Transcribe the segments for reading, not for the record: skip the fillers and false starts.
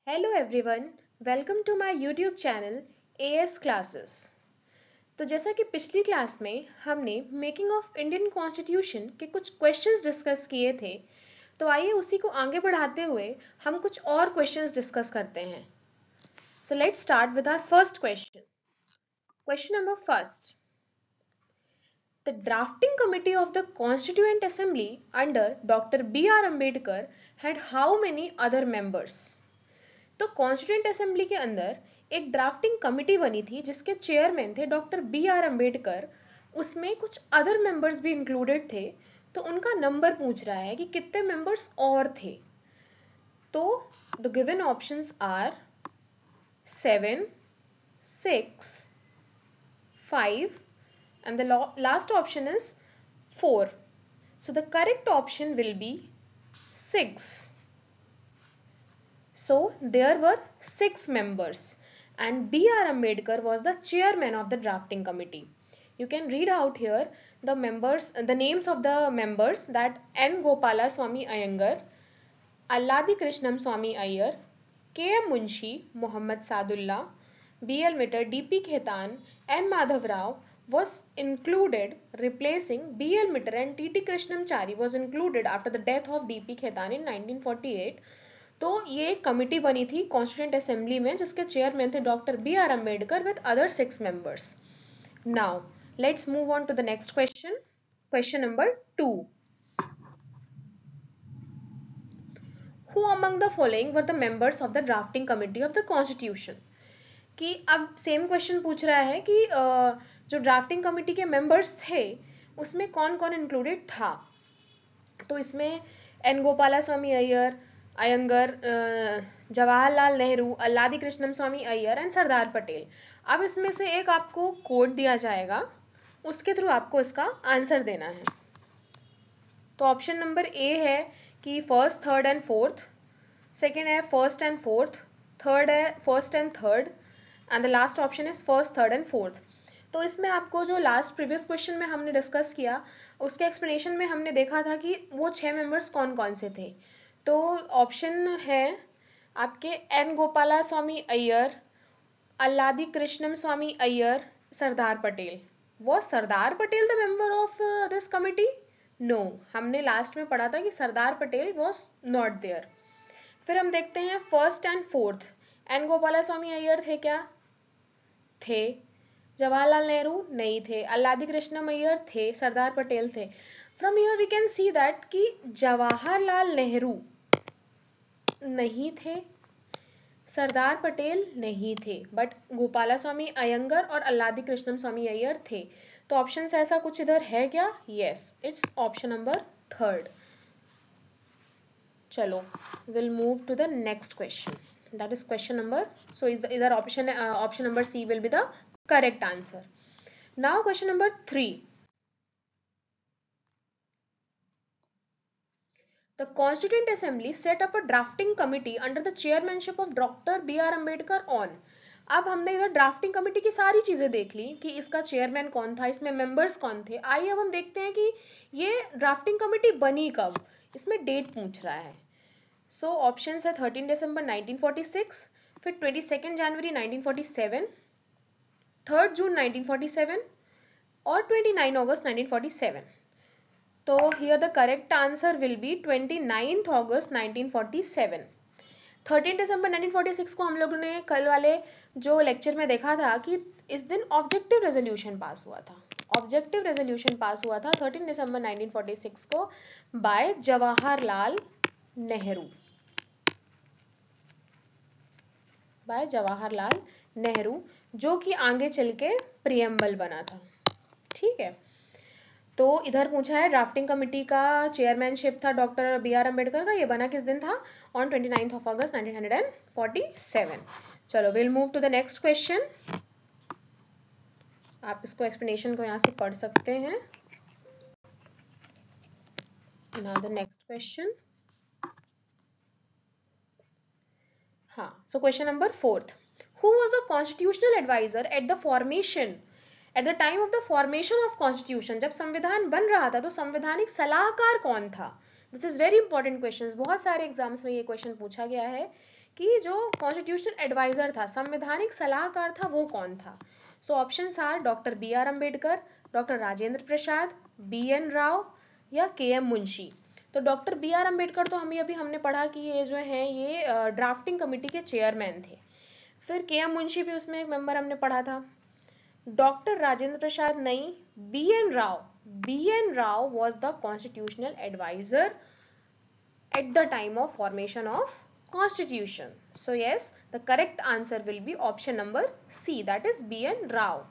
Hello everyone, welcome to my YouTube channel AS classes. तो जैसा कि पिछली क्लास में हमने मेकिंग ऑफ इंडियन कॉन्स्टिट्यूशन के कुछ क्वेश्चंस डिस्कस किए थे, तो आइए उसी को आगे बढ़ाते हुए हम कुछ और क्वेश्चंस डिस्कस करते हैं। So let's start with our first question. Question number first, the drafting committee of the constituent assembly under doctor B R Ambedkar had how many other members. तो कॉन्स्टिट्यूएंट असेंबली के अंदर एक ड्राफ्टिंग कमिटी बनी थी जिसके chairman थे doctor B R Ambedkar. उसमें कुछ अदर मेंबर्स भी इंक्लूडेड थे, तो उनका नंबर पूछ रहा है कि कितने मेंबर्स और थे। तो the given options are 7, 6, 5 and the last option is 4. So the correct option will be 6. So there were 6 members and B.R. Ambedkar was the chairman of the drafting committee. You can read out here the members, the names of the members, that N. Gopala Swami Iyengar, Alladi Krishnam Swami Iyer, K.M. Munshi, Muhammad Sadullah, B.L. Mitter, D.P. Khetan, N. Madhav Rao was included, replacing B.L. Mitter, and T.T. Krishnamachari was included after the death of D.P. Khetan in 1948. तो ये एक committee बनी थी constituent assembly में जिसके chairman थे doctor B R Ambedkar with other 6 members. Now let's move on to the next question. Question number 2, who among the following were the members of the drafting committee of the constitution. कि अब same question पूछ रहा है कि जो drafting committee के members थे उसमें कौन कौन इंक्लूडेड था। तो इसमें N Gopalaswami Ayyangar, Jawaharlal Nehru, Alladi Krishnaswami Iyer and Sardar Patel. अब इसमें से एक आपको कोड दिया जाएगा, उसके थ्रू आपको इसका आंसर देना है। तो ऑप्शन नंबर ए है कि first, third and fourth, second है फर्स्ट एंड फोर्थ, थर्ड है first and third and the last option is first, third and fourth. तो इसमें आपको जो लास्ट प्रीवियस क्वेश्चन में हमने डिस्कस किया उसके एक्सप्लेनेशन में हमने देखा था कि वो 6 मेंबर्स कौन कौन से थे। तो ऑप्शन है आपके N Gopalaswami Iyer, Alladi Krishnaswami Iyer, Sardar Patel. वो Sardar Patel the member of this committee? No, हमने लास्ट में पढ़ा था कि Sardar Patel was not there. फिर हम देखते हैं first and fourth. N Gopalaswami Iyer थे क्या? थे। जवाहरलाल नेहरू नहीं थे। अल्लादी कृष्णम अय्यर थे। सरदार पटेल थे। From here we can see that कि जवाहरलाल नेहरू नहीं थे, सरदार पटेल नहीं थे, बट गोपाला स्वामी अयंगर और अल्लादी कृष्णम स्वामी अय्यर थे। तो ऑप्शन से ऐसा कुछ इधर है क्या? Yes, it's option number third. चलो will move to the next question, that is question number, so either option number C will be the correct answer. Now question number 3, the constituent assembly set up a drafting committee under the chairmanship of Dr. B.R. Ambedkar on। अब हमने इधर drafting committee की सारी चीजें देख ली कि इसका chairman कौन था, इसमें मेंबर्स कौन थे। आइए अब हम देखते हैं कि ये ड्राफ्टिंग कमेटी बनी कब, इसमें डेट पूछ रहा है। सो ऑप्शन है 13 दिसंबर 1946, फिर 22 जनवरी 1947, 3 जून 1947 और 29 अगस्त 1947। तो here the correct answer will B 29 August 1947। 13 दिसंबर 1946 को हम लोगों ने कल वाले जो लेक्चर में देखा था कि इस दिन ऑब्जेक्टिव रेजोल्यूशन पास हुआ था। ऑब्जेक्टिव रेजोल्यूशन पास हुआ था 13 दिसंबर 1946 को बाय जवाहरलाल नेहरू, बाय जवाहरलाल नेहरू, जो कि आगे चल के प्रियम्बल बना था। ठीक है, तो इधर पूछा है ड्राफ्टिंग कमेटी का चेयरमैनशिप था डॉक्टर बी आर अम्बेडकर का, ये बना किस दिन था? On 29 August 1947। चलो will move to the next question. आप इसको एक्सप्लेनेशन को यहाँ से पढ़ सकते हैं। Now the next question. हाँ, so question number 4, who was the constitutional adviser at the formation, at the time of the formation of constitution. जब संविधान बन रहा था तो संवैधानिक सलाहकार कौन था? This is very important question, बहुत सारे एग्जाम्स में ये क्वेश्चन पूछा गया है कि जो कॉन्स्टिट्यूशनल एडवाइजर था, संवैधानिक सलाहकार था, वो कौन था? So options are doctor B R Ambedkar, doctor Rajendra Prasad, B N Rau या के एम मुंशी। तो डॉक्टर बी आर अम्बेडकर तो अभी हमने पढ़ा कि ये जो है ये ड्राफ्टिंग कमेटी के चेयरमैन थे। फिर के एम मुंशी भी उसमें एक मेंबर हमने पढ़ा था। डॉक्टर राजेंद्र प्रसाद नहीं, B N Rau. B N Rau was the constitutional adviser at the time of formation of constitution. So yes, the correct answer will be option number C, that is B N Rao.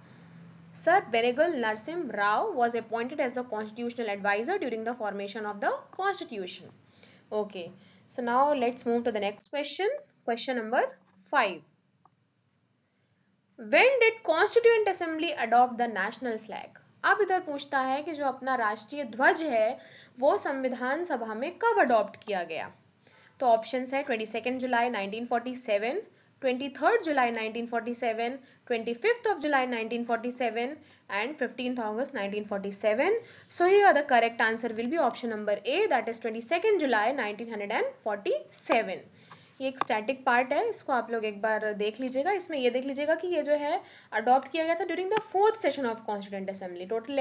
Sir Benegal Narsim Rao was appointed as the constitutional advisor during the formation of the constitution. Okay, so now let's move to the next question. Question number 5. When did Constituent Assembly adopt the national flag? अब इधर पूछता है कि जो अपना राष्ट्रीय ध्वज है वो संविधान सभा में कब अडॉप्ट किया गया? तो ऑप्शंस है 22 जुलाई 1947, 23 जुलाई 1947, 25th of July 1947 and 15th August 1947. So here the correct answer will be option number A, that is 22 July 1947. ये एक स्टैटिक पार्ट है, इसको आप लोग एक बार देख लीजिएगा। इसमें ये देख लीजिएगा कि ये जो है अडॉप्ट किया गया था during the 4th session of constituent assembly. Total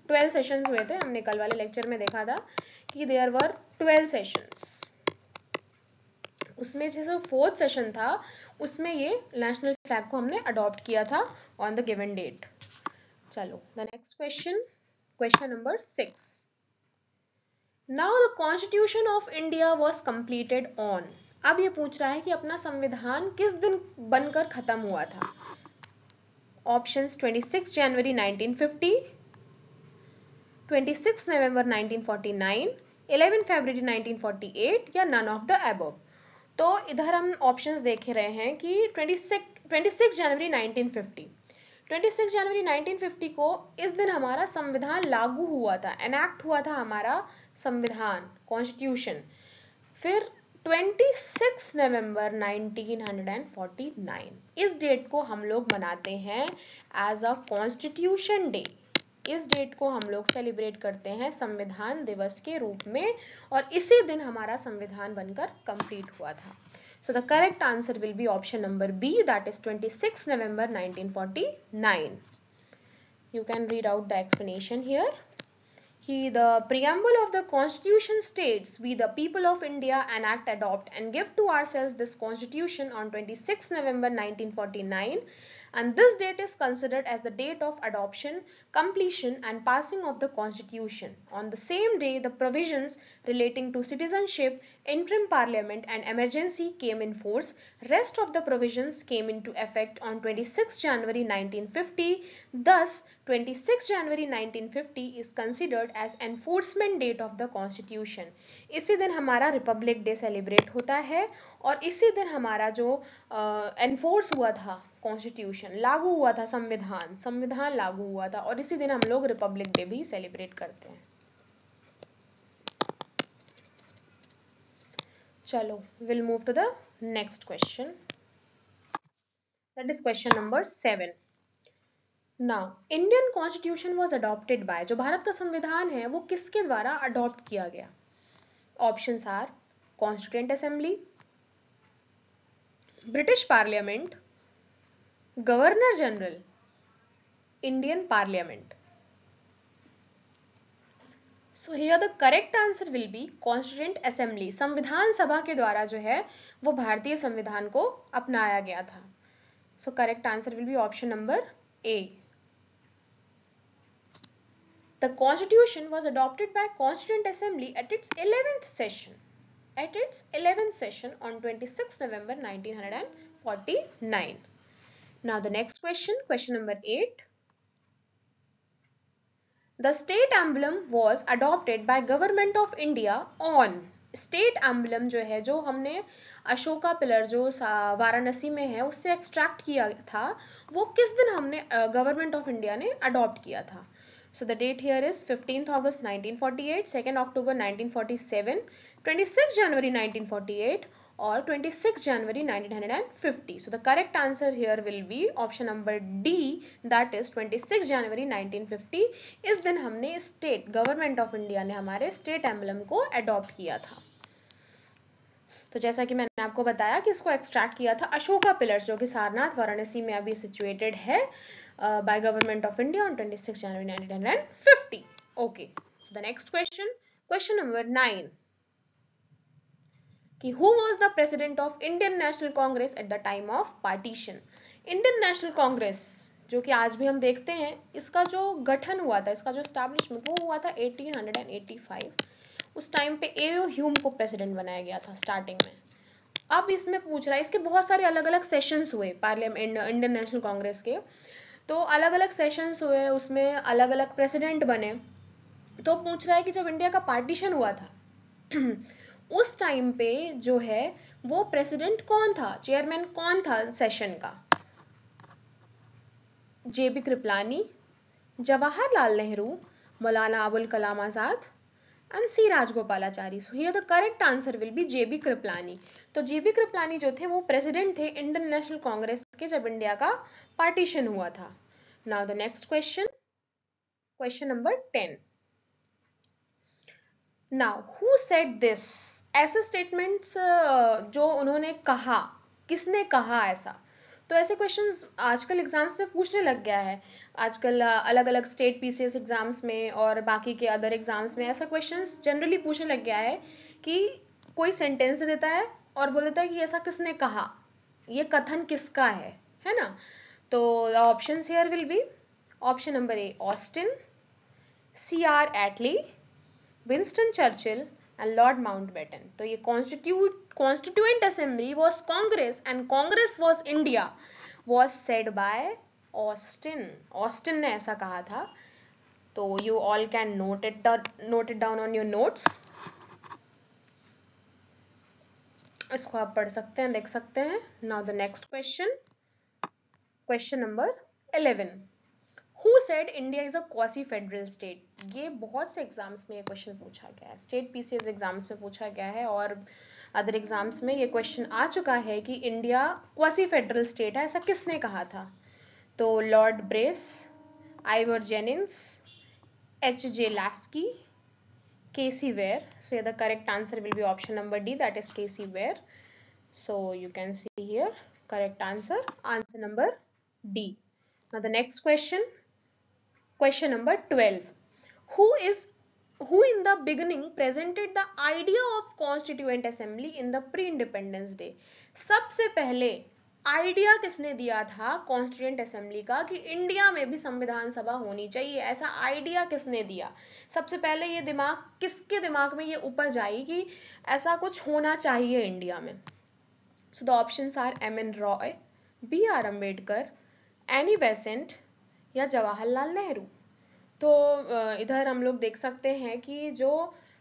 12 sessions हुए थे, हमने कल वाले लेक्चर में देखा था कि देयर वर 12 सेशंस। उसमें जो 4th सेशन था उसमें ये नेशनल फ्लैग को हमने अडॉप्ट किया था ऑन द गिवन डेट। चलो the next question, question number 6। Now the constitution of India was completed on. अब ये पूछ रहा है कि अपना संविधान किस दिन बनकर खत्म हुआ था? ऑप्शंस 26 जनवरी 1950, 26 नवंबर 1949, 11 फरवरी 1948 या नन ऑफ द अबव। तो इधर हम ऑप्शंस देख रहे हैं कि 26 जनवरी 1950, 26 जनवरी 1950 को इस दिन हमारा संविधान लागू हुआ था, एनैक्ट हुआ था हमारा संविधान, कॉन्स्टिट्यूशन। फिर 26 नवंबर 1949, इस डेट को हम लोग मनाते हैं एज अ कॉन्स्टिट्यूशन डे। इस डेट को हम लोग सेलिब्रेट करते हैं संविधान दिवस के रूप में, और इसी दिन हमारा संविधान बनकर कंप्लीट हुआ था। So the correct answer will be option number B, that is 26 November 1949. You can read out the explanation here. The preamble of the Constitution states, "We the people of India enact, adopt and give to ourselves this Constitution on 26 November 1949, and this date is considered as the date of adoption, completion and passing of the Constitution. On the same day, the provisions relating to citizenship, interim parliament and emergency came in force. Rest of the provisions came into effect on 26 January 1950. Thus, 26 January 1950 is considered as enforcement date of the Constitution." इसी दिन हमारा Republic day celebrate होता है, और इसी दिन हमारा जो एनफोर्स हुआ था कॉन्स्टिट्यूशन, लागू हुआ था संविधान लागू हुआ था, और इसी दिन हम लोग रिपब्लिक डे भी सेलिब्रेट करते हैं। चलो will move to the next question, that is question number 7। Now Indian constitution was adopted by, जो भारत का संविधान है वो किसके द्वारा अडॉप्ट किया गया? Options are constituent assembly, British parliament, governor general, Indian parliament. So here the correct answer will be constituent assembly. संविधान सभा के द्वारा जो है वो भारतीय संविधान को अपनाया गया था। So correct answer will be option number A. The Constitution was adopted by Constituent Assembly at its 11th session. On 26 November 1949. Now the next question, question number 8. The state emblem was adopted by Government of India on, state emblem जो है, जो हमने Ashoka pillar जो वाराणसी में है उससे extract किया था, वो किस दिन हमने गवर्नमेंट ऑफ इंडिया ने अडॉप्ट किया था? So the date here is 15th August 1948, 2nd October 1947, 26 January 1948 or 26 January 1950. So the correct answer here will be option number D, that is 26 January 1950. इस दिन हमने स्टेट गवर्नमेंट ऑफ इंडिया ने हमारे state emblem को adopt किया था। तो जैसा कि मैंने आपको बताया कि इसको एक्सट्रैक्ट किया था अशोका पिलर्स, जो कि सारनाथ वाराणसी में अभी सिचुएटेड है, by government of India on 26 January 1950. Okay, so the next question, question number 9, कि who was the president of Indian national Congress eight the time of partition. Indian national Congress जो कि आज भी हम देखते हैं, इसका जो गठन हुआ था, इसका जो एस्टैब्लिशमेंट, वो हुआ था 1885. उस टाइम पे एओ ह्यूम को प्रेसिडेंट बनाया गया था स्टार्टिंग में. अब इसमें पूछ रहा है, इसके बहुत सारे अलग अलग सेशंस हुए पार्लियामेंट इंडियन नेशनल कांग्रेस के, तो अलग अलग सेशंस हुए, उसमें अलग अलग प्रेसिडेंट बने. तो पूछ रहा है कि जब इंडिया का पार्टीशन हुआ था उस टाइम पे जो है वो प्रेसिडेंट कौन था, चेयरमैन कौन था सेशन का. जेबी Kripalani, Jawaharlal Nehru, Maulana Abul Kalam Azad and C Rajagopalachari. So here the correct answer will be JB Kripalani. तो जेबी कृपलानी जो थे वो प्रेसिडेंट थे इंडियन नेशनल कांग्रेस के जब इंडिया का पार्टीशन हुआ था. Now the next question, question number 10. Now who said this. ऐसे स्टेटमेंट्स जो उन्होंने कहा, किसने कहा ऐसा. तो ऐसे क्वेश्चंस आजकल एग्जाम्स में पूछने लग गया है. आजकल अलग अलग स्टेट पीसीएस एग्जाम्स में और बाकी के अदर एग्जाम्स में ऐसा क्वेश्चंस जनरली पूछने लग गया है कि कोई सेंटेंस देता है और बोल देता है कि ऐसा किसने कहा, ये कथन किसका है ना. तो options here will be option number A Austin, C R Attlee, Winston Churchill and Lord Mountbatten. तो ये constituent assembly was Congress and Congress was India was said by Austin. Austin ने ऐसा कहा था. तो you all can note it down on your notes. इसको आप पढ़ सकते हैं, देख सकते हैं. Now the next question, question number 11. Who said India is a quasi federal state? ये बहुत से एग्जाम्स में ये क्वेश्चन पूछा गया है, स्टेट पीसीएस एग्जाम्स में पूछा गया है और अदर एग्जाम्स में ये क्वेश्चन आ चुका है कि इंडिया क्वासी फेडरल स्टेट है. ऐसा किसने कहा था. तो Lord Bryce, Ivor Jennings, H J Laski, K C Wheare. So the correct answer will be option number D, that is K C Wheare. So you can see here correct answer, answer number D. Now the next question, question number 12. Who in the beginning presented the idea of constituent assembly in the pre-independence day? सबसे पहले idea किसने दिया था constituent assembly का कि India में भी संविधान सभा होनी चाहिए. ऐसा आइडिया किसने दिया सबसे पहले. ये दिमाग किसके दिमाग में ये उपज आई कि ऐसा कुछ होना चाहिए इंडिया में. So the options are M N Roy, B R Ambedkar, Annie Besant या जवाहरलाल नेहरू. तो इधर हम लोग देख सकते हैं कि जो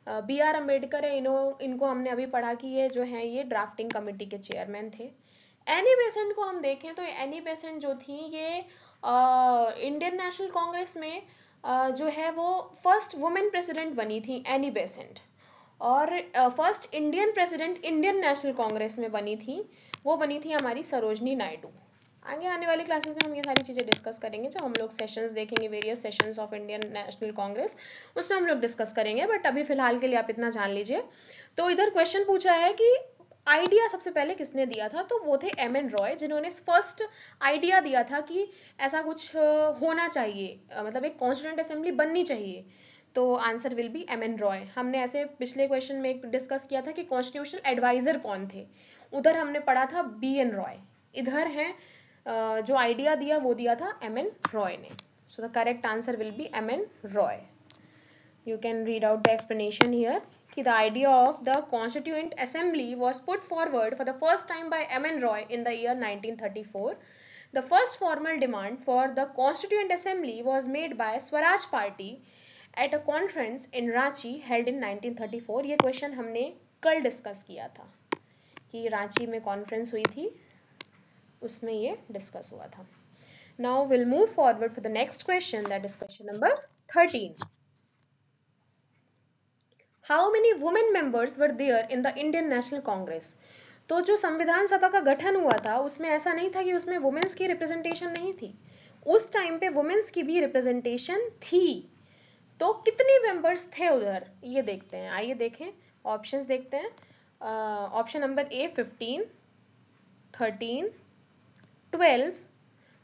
बी आर अम्बेडकर है, इनको हमने अभी पढ़ा कि ये जो है ये ड्राफ्टिंग कमेटी के चेयरमैन थे. एनी बेसेंट को हम देखें तो एनी बेसेंट जो थी ये इंडियन नेशनल कांग्रेस में जो है वो फर्स्ट वुमेन प्रेसिडेंट बनी थी एनी बेसेंट. और first Indian president Indian national Congress में बनी थी, वो बनी थी हमारी सरोजनी नायडू. आगे आने वाले क्लासेस में हम ये सारी चीज़ें डिस्कस करेंगे. जब हम लोग सेशंस देखेंगे, various sessions of Indian national Congress, उसमें हम लोग डिस्कस करेंगे. बट अभी फिलहाल के लिए आप इतना जान लीजिए. तो इधर क्वेश्चन पूछा है कि आइडिया सबसे पहले किसने दिया था. तो वो थे एम एन रॉय, जिन्होंने फर्स्ट आइडिया दिया था कि ऐसा कुछ होना चाहिए, मतलब एक कॉन्स्टिट्यूएंट असेंबली बननी चाहिए. तो answer will be M N Roy. हमने ऐसे पिछले क्वेश्चन में डिस्कस किया था कि कॉन्स्टिट्यूशनल एडवाइजर कौन थे. उधर हमने पढ़ा था बी एन रॉय. इधर है जो आइडिया दिया वो दिया था एम एन रॉय ने. So the correct answer will be M N Roy. You can read out the explanation here. The idea of the Constituent Assembly was put forward for the first time by M. N. Roy in the year 1934. The first formal demand for the Constituent Assembly was made by Swaraj Party at a conference in Ranchi held in 1934. ये question हमने कल discuss किया था कि रांची में conference हुई थी, उसमें ये डिस्कस हुआ था. Now we'll move forward for the next question, that is question number 13. How many women members were there in the Indian National Congress? तो जो संविधान सभा का गठन हुआ था उसमें ऐसा नहीं था कि उसमें वुमेन्स की रिप्रेजेंटेशन नहीं थी. उस टाइम पे वुमेन्स की भी रिप्रेजेंटेशन थी. तो कितने मेंबर्स थे उधर ये देखते हैं. आइए देखें, ऑप्शंस देखते हैं. Option number A 15, 13, 12,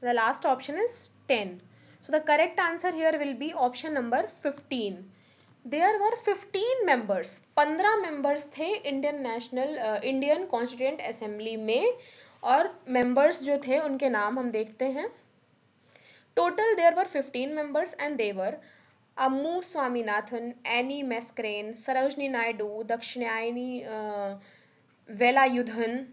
the last option is 10. So the correct answer here will be option number 15. There were 15 members, 15 members थे इंडियन कॉन्स्टिट्यूएंट असेंबली में, और members जो थे उनके नाम हम देखते हैं. Total there were 15 members and they were Ammu Swaminathan, Annie Meskrane, Sarojini Naidu, Dakshayani Velayudhan,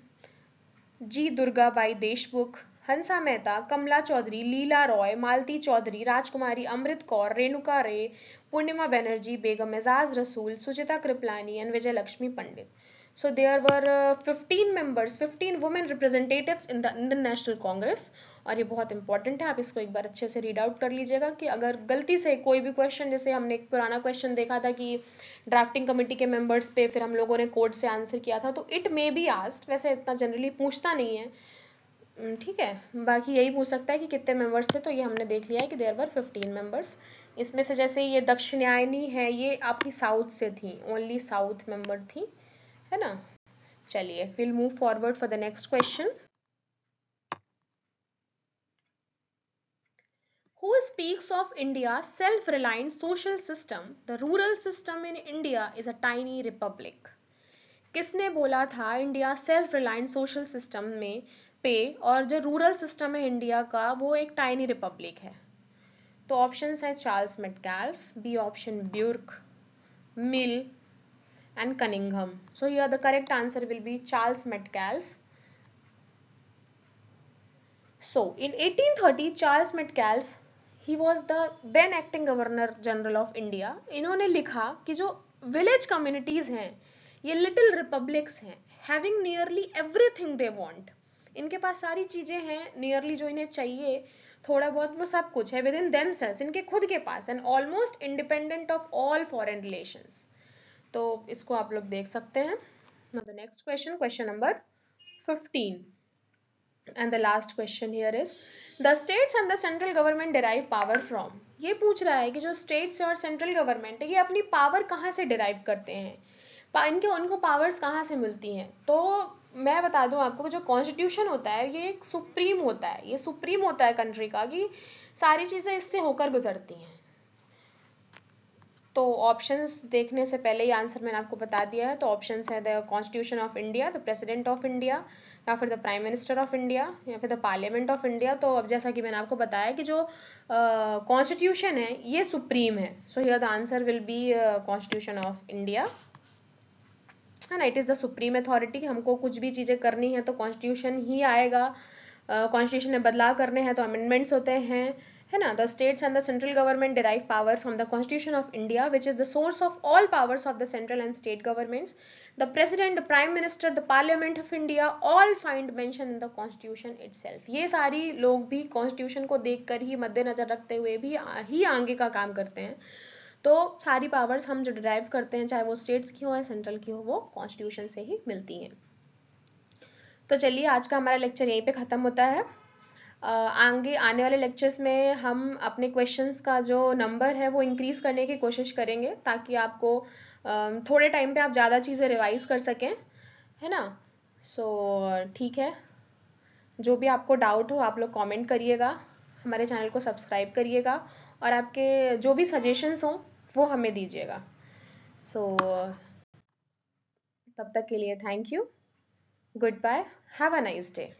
G. Durgabai Deshmukh, Hansa Mehta, कमला चौधरी, लीला रॉय, मालती चौधरी, राजकुमारी अमृत कौर, रेणुका रे, पूर्णिमा Banerjee, Begum Aizaz Rasul, Sucheta Kripalani and Vijaya Lakshmi Pandit. So there were 15 members, 15 women representatives in the Indian National Congress. और ये बहुत इंपॉर्टेंट है, आप इसको एक बार अच्छे से रीड आउट कर लीजिएगा कि अगर गलती से कोई भी क्वेश्चन, जैसे हमने एक पुराना क्वेश्चन देखा था कि ड्राफ्टिंग कमेटी के मेंबर्स पे फिर हम लोगों ने कोड से आंसर किया था, तो इट मे बी आस्क्ड, वैसे इतना जनरली पूछता नहीं है, ठीक है, बाकी यही पूछ सकता है कि कितने मेंबर्स थे. तो ये हमने देख लिया है कि देयर वर 15 मेंबर्स. इसमें से जैसे ये दक्षिणायनी है, ये आपकी साउथ से थी, ओनली साउथ मेंबर थी, है ना. चलिए, will move forward for the next question. Who speaks of India's self-reliant social system? The rural system in India is a tiny republic. किसने बोला था India self reliant social system में पे, और जो रूरल सिस्टम है इंडिया का वो एक टाइनी रिपब्लिक है? तो ऑप्शंस है Charles Metcalfe, B option Burke, Mill and Cunningham. So here the correct answer will be Charles Metcalfe. So in 1830 Charles Metcalfe, he was the then acting governor general of India. इन्होंने लिखा कि जो village communities हैं ये little republics हैं, having nearly everything they want. इनके पास सारी चीजें हैं नियरली जो इन्हें चाहिए, थोड़ा बहुत वो सब कुछ है विद इन देमसेल्व्स, इनके खुद के पास, and almost independent of all foreign relations. तो इसको आप लोग देख सकते हैं. Now the next question, question number 15. And the last question here is, the states and the central government derive power from. ये पूछ रहा है कि जो states और central government है ये अपनी power कहाँ से derive करते हैं, इनके उनको powers कहाँ से मिलती हैं. तो मैं बता दूं आपको कि जो constitution होता है ये एक supreme होता है, ये supreme होता है country का, कि सारी चीजें इससे होकर गुजरती हैं. तो ऑप्शंस देखने से पहले ही आंसर मैंने आपको बता दिया है. तो ऑप्शंस है the constitution of India, the president of India, या फिर the prime minister of India, या फिर द पार्लियामेंट ऑफ इंडिया. तो अब जैसा कि मैंने आपको बताया कि जो कॉन्स्टिट्यूशन है ये सुप्रीम है. सो here the answer will B constitution of India, है ना. It is the supreme authority. हमको कुछ भी चीज़ें करनी है तो कॉन्स्टिट्यूशन ही आएगा. कॉन्स्टिट्यूशन में बदलाव करने हैं तो अमेंडमेंट्स होते हैं, है ना. The states and the central government derive power from the constitution of India which is the source of all powers of the central and state governments. The president, the prime minister, the parliament of India all find mention in the constitution itself. ये सारी लोग भी constitution को देखकर ही, मद्देनजर रखते हुए भी ही आगे का काम करते हैं. तो सारी पावर्स हम जो डिराइव करते हैं, चाहे वो स्टेट्स की हो या सेंट्रल की हो, वो कॉन्स्टिट्यूशन से ही मिलती हैं. तो चलिए, आज का हमारा लेक्चर यहीं पे ख़त्म होता है. आगे आने वाले लेक्चर्स में हम अपने क्वेश्चंस का जो नंबर है वो इंक्रीज करने की कोशिश करेंगे, ताकि आपको थोड़े टाइम पे आप ज़्यादा चीज़ें रिवाइज कर सकें, है ना. सो ठीक है, जो भी आपको डाउट हो आप लोग कमेंट करिएगा, हमारे चैनल को सब्सक्राइब करिएगा, और आपके जो भी सजेशंस हों वो हमें दीजिएगा. सो तब तक के लिए thank you, goodbye, have a nice day.